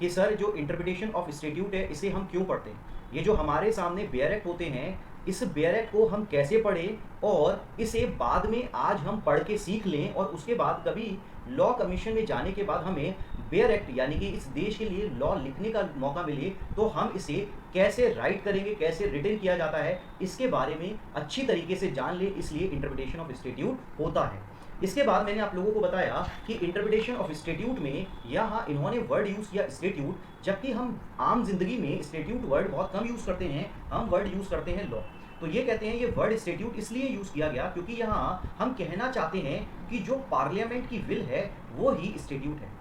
कि सर जो interpretation of statute है इसे हम क्यों पढ़ते हैं, ये जो हमारे सामने बेयर एक्ट होते हैं इस बेयर एक्ट को हम कैसे पढ़ें और इसे बाद में आज हम पढ़ के सीख लें और उसके बाद कभी लॉ कमीशन में जाने के बाद हमें बेयर एक्ट यानी कि इस देश के लिए लॉ लिखने का मौका मिले तो हम इसे कैसे राइट करेंगे, कैसे रिटन किया जाता है, इसके बारे में अच्छी तरीके से जान लें। इसलिए इंटरप्रिटेशन ऑफ स्टैट्यूट होता है। इसके बाद मैंने आप लोगों को बताया कि इंटरप्रिटेशन ऑफ स्टैट्यूट में यहाँ इन्होंने वर्ड यूज़ किया स्टैट्यूट, जबकि हम आम जिंदगी में स्टैट्यूट वर्ड बहुत कम यूज़ करते हैं, हम वर्ड यूज़ करते हैं लॉ। तो ये कहते हैं ये वर्ड स्टैट्यूट इसलिए यूज़ किया गया क्योंकि यहाँ हम कहना चाहते हैं कि जो पार्लियामेंट की विल है वो ही स्टैट्यूट है,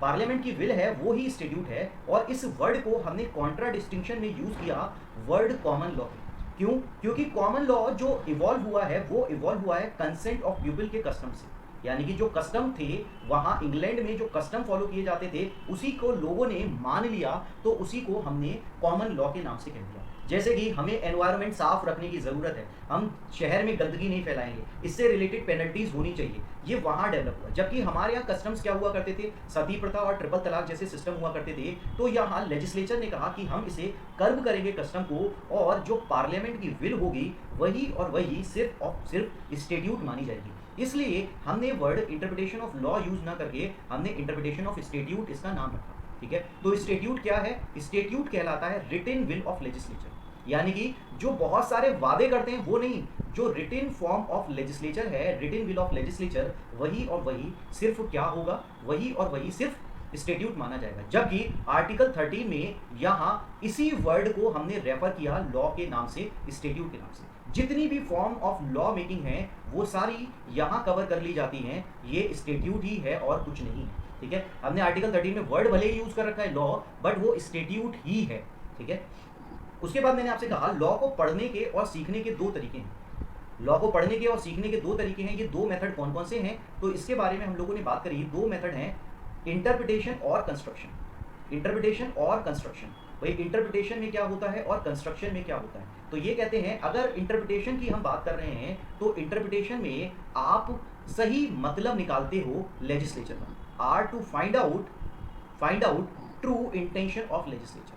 पार्लियामेंट की विल है वो ही स्टैट्यूट है। और इस वर्ड को हमने कॉन्ट्रा डिस्टिंक्शन में यूज़ किया वर्ड कॉमन लॉ। क्यों? क्योंकि कॉमन लॉ जो इवॉल्व हुआ है वो इवॉल्व हुआ है कंसेंट ऑफ पीपल के कस्टम से, यानी कि जो कस्टम थे वहाँ इंग्लैंड में जो कस्टम फॉलो किए जाते थे उसी को लोगों ने मान लिया, तो उसी को हमने कॉमन लॉ के नाम से कह दिया। जैसे कि हमें एनवायरनमेंट साफ रखने की ज़रूरत है, हम शहर में गंदगी नहीं फैलाएंगे, इससे रिलेटेड पेनल्टीज होनी चाहिए, ये वहाँ डेवलप हुआ। जबकि हमारे यहाँ कस्टम्स क्या हुआ करते थे, सती प्रथा और ट्रिपल तलाक जैसे सिस्टम हुआ करते थे। तो यहाँ लेजिस्लेचर ने कहा कि हम इसे कर्ब करेंगे कस्टम को, और जो पार्लियामेंट की विल होगी वही और वही सिर्फ और सिर्फ स्टैट्यूट मानी जाएगी। इसलिए हमने word interpretation of law use ना करके हमने इंटरप्रिटेशन ऑफ स्टैट्यूट इसका नाम रखा। ठीक है, तो स्टैट्यूट क्या है? स्टैट्यूट कहलाता है रिटन विल ऑफ लेजिस्लेचर, यानी कि जो बहुत सारे वादे करते हैं वो नहीं, जो रिटन फॉर्म ऑफ लेजिस्लेचर है, रिटन विल ऑफ लेजिस्लेचर, वही और वही सिर्फ क्या होगा, वही और वही सिर्फ स्टैट्यूट माना जाएगा। जबकि आर्टिकल 13 में यहाँ इसी वर्ड को हमने रेफर किया लॉ के नाम से, स्टैट्यूट के नाम से। जितनी भी फॉर्म ऑफ लॉ मेकिंग है वो सारी यहाँ कवर कर ली जाती हैं, ये स्टैट्यूट ही है और कुछ नहीं है। ठीक है, हमने आर्टिकल 13 में वर्ड भले ही यूज कर रखा है लॉ, बट वो स्टैट्यूट ही है। ठीक है, उसके बाद मैंने आपसे कहा लॉ को पढ़ने के और सीखने के दो तरीके हैं। लॉ को पढ़ने के और सीखने के दो तरीके हैं। ये दो मेथड कौन कौन से हैं, तो इसके बारे में हम लोगों ने बात करी। दो मेथड हैं, इंटरप्रिटेशन और कंस्ट्रक्शन। इंटरप्रिटेशन और कंस्ट्रक्शन, भाई इंटरप्रिटेशन में क्या होता है और कंस्ट्रक्शन में क्या होता है। तो ये कहते हैं अगर इंटरप्रिटेशन की हम बात कर रहे हैं तो इंटरप्रिटेशन में आप सही मतलब निकालते हो लेजिस्लेचर का, or to find out true intention of legislature.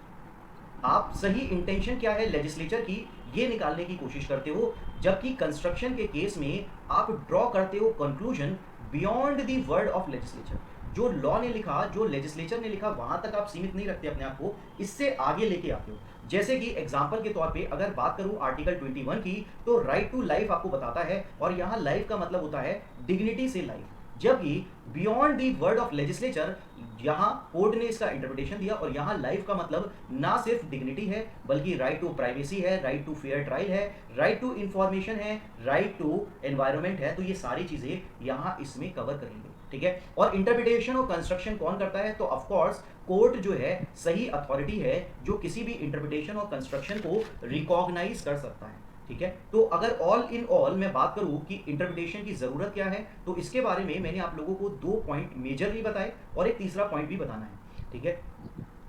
आप सही इंटेंशन क्या है लेजिस्लेचर की ये निकालने की कोशिश करते हो, जबकि कंस्ट्रक्शन के केस में आप ड्रॉ करते हो conclusion beyond the word of legislature. जो लॉ ने लिखा, जो लेजिस्लेचर ने लिखा, वहां तक आप सीमित नहीं रखते अपने आप को, इससे आगे लेके आते हो। जैसे कि एग्जांपल के तौर पे अगर बात करूं आर्टिकल 21 की, तो राइट टू लाइफ आपको बताता है, और यहाँ लाइफ का मतलब होता है डिग्निटी से लाइफ। जबकि beyond the word of legislature यहाँ कोर्ट ने इसका इंटरप्रिटेशन दिया, और यहाँ लाइफ का मतलब ना सिर्फ डिग्निटी है बल्कि राइट टू प्राइवेसी है, राइट टू फेयर ट्रायल है, राइट टू इंफॉर्मेशन है, राइट टू एनवायरनमेंट है। तो ये सारी चीजें यहाँ इसमें कवर करेंगे। ठीक है, और इंटरप्रिटेशन और कंस्ट्रक्शन कौन करता है, तो ऑफ कोर्स कोर्ट जो है सही अथॉरिटी है जो किसी भी इंटरप्रिटेशन और कंस्ट्रक्शन को रिकॉग्नाइज कर सकता है। ठीक है, तो अगर ऑल इन ऑल मैं बात करूं कि इंटरप्रिटेशन की जरूरत क्या है, तो इसके बारे में मैंने आप लोगों को दो पॉइंट मेजरली बताए और एक तीसरा पॉइंट भी बताना है। ठीक है,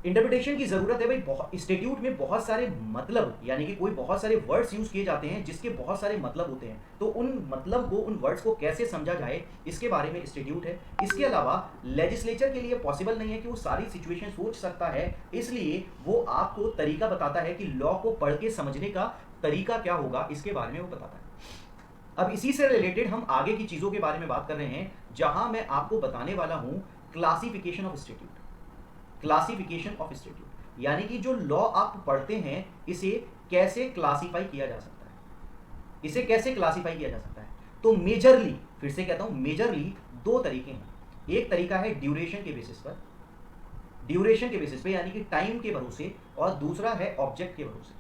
इंटरप्रिटेशन की जरूरत है भाई। स्टैट्यूट में बहुत सारे मतलब, यानी कि कोई बहुत सारे वर्ड्स यूज किए जाते हैं जिसके बहुत सारे मतलब होते हैं, तो उन मतलब को, उन वर्ड्स को कैसे समझा जाए इसके बारे में स्टैट्यूट है। इसके अलावा लेजिस्लेचर के लिए पॉसिबल नहीं है कि वो सारी सिचुएशन सोच सकता है, इसलिए वो आपको तरीका बताता है कि लॉ को पढ़ के समझने का तरीका क्या होगा, इसके बारे में वो बताता है। अब इसी से रिलेटेड हम आगे की चीजों के बारे में बात कर रहे हैं, जहां मैं आपको बताने वाला हूं classification of statute. Classification of statute यानी कि जो लॉ आप पढ़ते हैं इसे कैसे क्लासिफाई किया जा सकता है, इसे कैसे क्लासिफाई किया जा सकता है। तो मेजरली, फिर से कहता हूं मेजरली दो तरीके हैं। एक तरीका है ड्यूरेशन के बेसिस पर, ड्यूरेशन के बेसिस पे यानी कि टाइम के भरोसे, और दूसरा है ऑब्जेक्ट के भरोसे।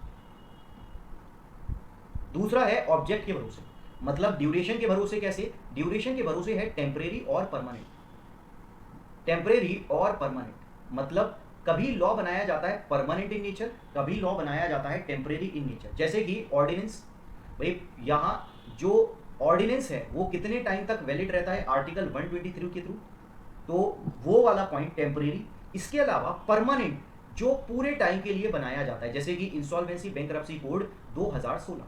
दूसरा है ऑब्जेक्ट के भरोसे, मतलब ड्यूरेशन के भरोसे कैसे, ड्यूरेशन के भरोसे है टेम्परेरी और परमानेंट। टेम्परेरी और परमानेंट मतलब कभी लॉ बनाया जाता है परमानेंट इन नेचर, कभी लॉ बनाया जाता है टेम्परेरी इन नेचर। जैसे कि ऑर्डिनेंस, भाई यहाँ जो ऑर्डिनेंस है वो कितने टाइम तक वैलिड रहता है, आर्टिकल 123 के थ्रू, तो वो वाला पॉइंट टेम्परेरी। इसके अलावा परमानेंट जो पूरे टाइम के लिए बनाया जाता है, जैसे कि इंसॉल्वेंसी बैंकरप्सी कोड 2016।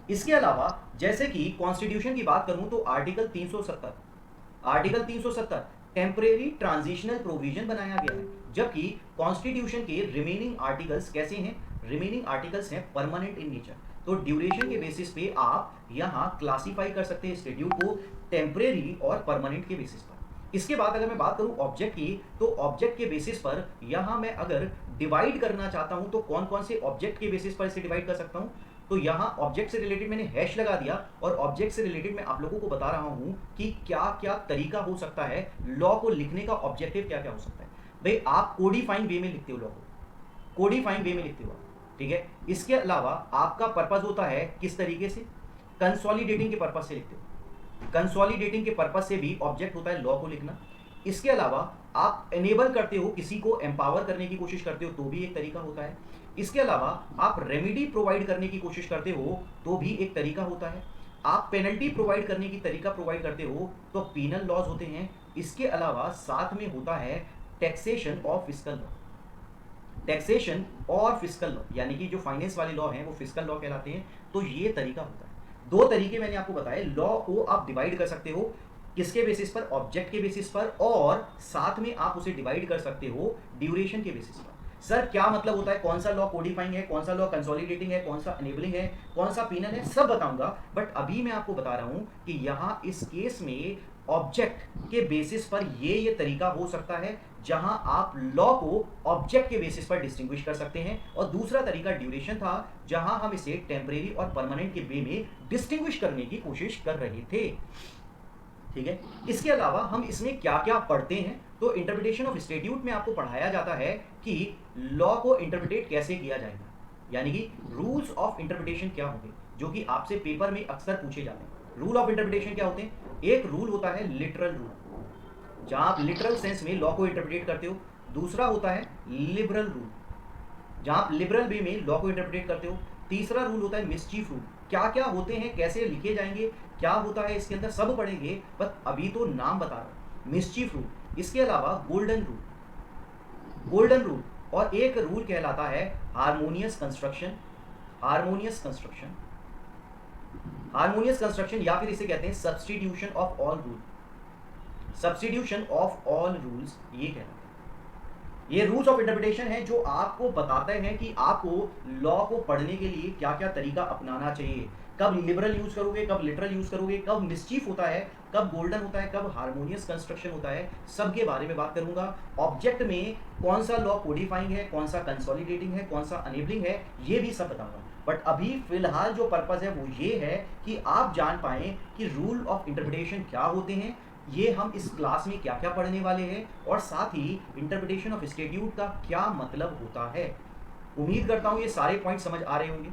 इसके अलावा जैसे कि कॉन्स्टिट्यूशन की बात करूं तो आर्टिकल 370 टेम्परेरी ट्रांजिशनल प्रोविजन बनाया गया है, जबकि कॉन्स्टिट्यूशन के रिमेनिंग आर्टिकल्स कैसे हैं? रिमेनिंग आर्टिकल्स हैं परमानेंट इन नेचर। तो ड्यूरेशन के बेसिस पे आप यहाँ क्लासीफाई कर सकते हैं शेड्यूल को टेम्परेरी और परमानेंट के बेसिस पर। इसके बाद अगर मैं बात करूं ऑब्जेक्ट की, तो ऑब्जेक्ट के बेसिस पर यहाँ मैं अगर डिवाइड करना चाहता हूं तो कौन कौन से ऑब्जेक्ट के बेसिस पर इसे डिवाइड कर सकता हूं? तो यहाँ ऑब्जेक्ट से रिलेटेड मैंने हैश लगा दिया और ऑब्जेक्ट से रिलेटेड मैं आप लोगों को बता रहा हूं कि क्या क्या तरीका हो सकता है, लॉ को लिखने का ऑब्जेक्टिव क्या क्या हो सकता है। भाई आप कोडिफाइंग वे में लिखते हो लॉ को, कोडिफाइंग वे में लिखते हो, ठीक है। इसके अलावा आपका पर्पज होता है किस तरीके से? कंसोलिडेटिंग के पर्पज से लिखते हो। कंसोलिडेटिंग के पर्पज से भी ऑब्जेक्ट होता है लॉ को लिखना। इसके अलावा आप एनेबल करते हो, किसी को एम्पावर करने की कोशिश करते हो तो भी एक तरीका होता है। इसके अलावा आप रेमेडी प्रोवाइड करने की कोशिश करते हो तो भी एक तरीका होता है। आप पेनल्टी प्रोवाइड करने की तरीका प्रोवाइड करते हो तो पीनल लॉज होते हैं। इसके अलावा साथ में होता है टैक्सेशन और फिस्कल लॉ। टैक्सेशन और फिस्कल लॉ यानी कि जो फाइनेंस वाले लॉ हैं वो फिस्कल लॉ कहलाते हैं। तो ये तरीका होता है। दो तरीके मैंने आपको बताए, लॉ को आप डिवाइड कर सकते हो किसके बेसिस पर? ऑब्जेक्ट के बेसिस पर, और साथ में आप उसे डिवाइड कर सकते हो ड्यूरेशन के बेसिस पर। सर क्या मतलब होता है, कौन सा लॉ कोडिफाइंग है, कौन सा लॉ कंसोलिडेटिंग है, कौन सा एनेबलिंग है, कौन सा पीनल है, सब बताऊंगा। बट अभी मैं आपको बता रहा हूं कि यहाँ इस केस में ऑब्जेक्ट के बेसिस पर ये तरीका हो सकता है जहां आप लॉ को ऑब्जेक्ट के बेसिस पर डिस्टिंग्विश कर सकते हैं, और दूसरा तरीका ड्यूरेशन था जहां हम इसे टेम्परेरी और परमानेंट के वे में डिस्टिंग्विश करने की कोशिश कर रहे थे, ठीक है। इसके अलावा हम इसमें क्या क्या पढ़ते हैं? तो इंटरप्रिटेशन ऑफ स्टैट्यूट में आपको पढ़ाया जाता है कि लॉ को इंटरप्रिटेट कैसे किया जाएगा, यानी कि रूल्स ऑफ इंटरप्रिटेशन क्या होंगे, जो कि आपसे पेपर में अक्सर पूछे जाते हैं। रूल ऑफ इंटरप्रिटेशन क्या होते हैं? एक रूल होता है लिटरल रूल, जहां आप लिटरल सेंस में लॉ को इंटरप्रिटेट करते हो। दूसरा होता है लिबरल रूल, जहां आप लिबरल वे में लॉ को इंटरप्रिटेट करते हो। तीसरा रूल होता है मिसचीफ रूल। क्या क्या होते हैं, कैसे लिखे जाएंगे, क्या होता है इसके अंदर, सब पढ़ेंगे, बस अभी तो नाम बता रहा हूं, मिसचीफ रूल। इसके अलावा गोल्डन रूल, गोल्डन रूल, और एक रूल कहलाता है harmonious construction. Harmonious construction, harmonious construction, या फिर इसे कहते हैं substitution of all rule. Substitution of all rules ये कहलाता है। ये रूल्स ऑफ इंटरप्रिटेशन है जो आपको बताते हैं कि आपको लॉ को पढ़ने के लिए क्या क्या तरीका अपनाना चाहिए, कब लिबरल यूज करोगे, कब लिटरल यूज करोगे, कब मिसचीफ होता है, कब गोल्डन होता है, कब हार्मोनियस कंस्ट्रक्शन होता है, सबके बारे में बात करूंगा। ऑब्जेक्ट में कौन सा लॉ कोडिफाइंग है, कौन सा कंसोलिडेटिंग है, कौन सा अनेबलिंग है, ये भी सब बताऊंगा। बट अभी फिलहाल जो पर्पज है वो ये है कि आप जान पाएं कि रूल ऑफ इंटरप्रिटेशन क्या होते हैं, ये हम इस क्लास में क्या क्या पढ़ने वाले हैं, और साथ ही इंटरप्रिटेशन ऑफ स्टैट्यूट का क्या मतलब होता है। उम्मीद करता हूं ये सारे पॉइंट समझ आ रहे होंगे।